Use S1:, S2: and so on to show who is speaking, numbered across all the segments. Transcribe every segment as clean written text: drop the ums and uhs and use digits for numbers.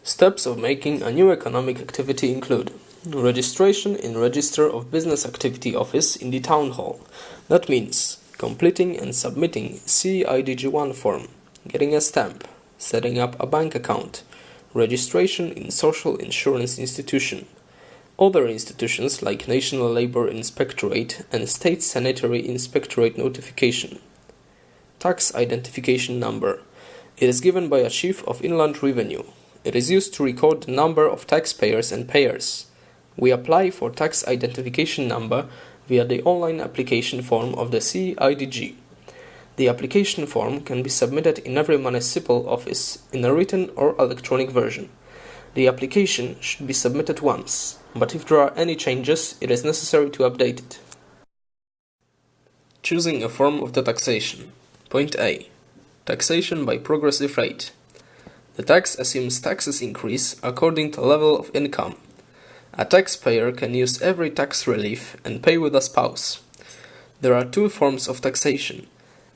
S1: Steps of making a new economic activity include registration in Register of Business Activity Office in the Town Hall. That means completing and submitting CEIDG1 form, getting a stamp, setting up a bank account, registration in Social Insurance Institution. Other institutions like National Labor Inspectorate and State Sanitary Inspectorate notification. Tax identification number. It is given by a Chief of Inland Revenue. It is used to record the number of taxpayers and payers. We apply for tax identification number via the online application form of the CEIDG. The application form can be submitted in every municipal office in a written or electronic version. The application should be submitted once, but if there are any changes, it is necessary to update it. Choosing a form of the taxation. Point A. Taxation by progressive rate. The tax assumes taxes increase according to level of income. A taxpayer can use every tax relief and pay with a spouse. There are two forms of taxation: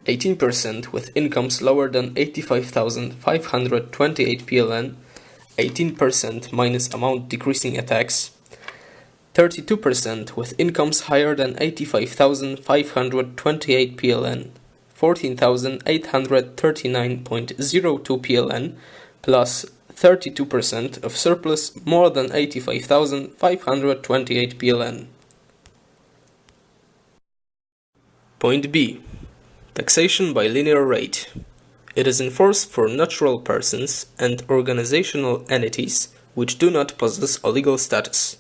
S1: 18% with incomes lower than 85,528 PLN, 18% minus amount decreasing a tax, 32% with incomes higher than 85,528 PLN, 14,839.02 PLN, plus 32% of surplus more than 85,528 PLN. Point B. Taxation by linear rate. It is enforced for natural persons and organizational entities which do not possess a legal status.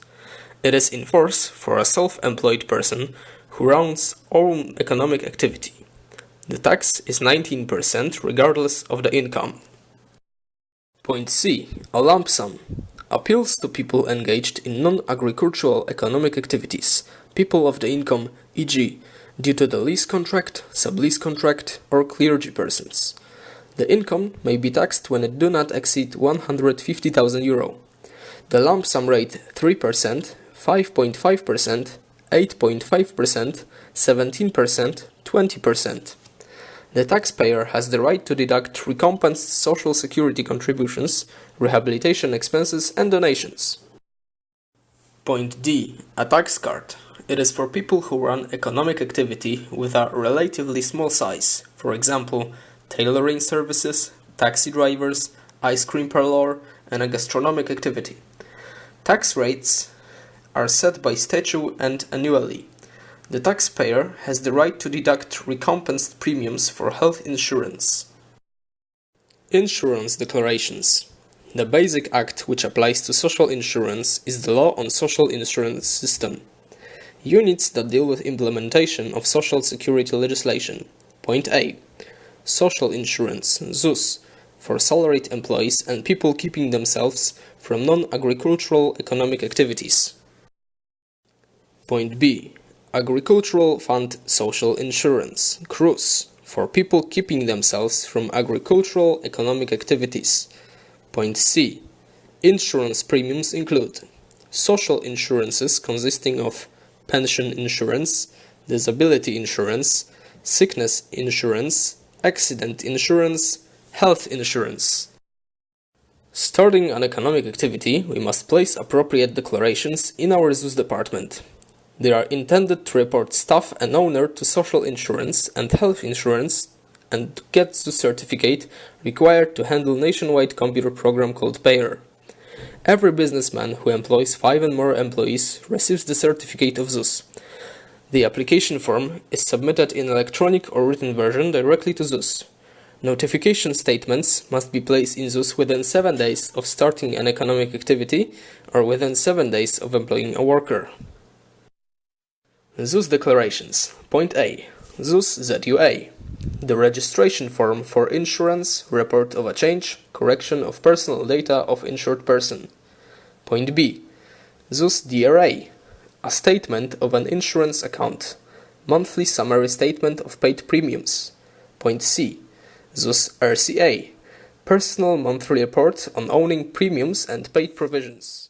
S1: It is enforced for a self-employed person who runs own economic activity. The tax is 19% regardless of the income. Point C. A lump sum. Appeals to people engaged in non-agricultural economic activities, people of the income, e.g., due to the lease contract, sublease contract, or clergy persons. The income may be taxed when it do not exceed 150,000 euro. The lump sum rate 3%, 5.5%, 8.5%, 17%, 20%. The taxpayer has the right to deduct recompensed social security contributions, rehabilitation expenses and donations. Point D. A tax card. It is for people who run economic activity with a relatively small size, for example, tailoring services, taxi drivers, ice cream parlor, and a gastronomic activity. Tax rates are set by statute and annually. The taxpayer has the right to deduct recompensed premiums for health insurance. Insurance declarations. The basic act which applies to social insurance is the Law on Social Insurance System. Units that deal with implementation of social security legislation. Point A. Social insurance, ZUS, for salaried employees and people keeping themselves from non-agricultural economic activities. Point B. Agricultural Fund Social Insurance, KRUS, for people keeping themselves from agricultural economic activities. Point C. Insurance premiums include social insurances consisting of pension insurance, disability insurance, sickness insurance, accident insurance, health insurance. Starting an economic activity, we must place appropriate declarations in our ZUS department. They are intended to report staff and owner to social insurance and health insurance and to get ZUS certificate required to handle nationwide computer program called Payer. Every businessman who employs 5 and more employees receives the certificate of ZUS. The application form is submitted in electronic or written version directly to ZUS. Notification statements must be placed in ZUS within 7 days of starting an economic activity or within 7 days of employing a worker. ZUS declarations. Point A. ZUS ZUA. The registration form for insurance, report of a change, correction of personal data of insured person. Point B. ZUS DRA. A statement of an insurance account. Monthly summary statement of paid premiums. Point C. ZUS RCA. Personal monthly report on owning premiums and paid provisions.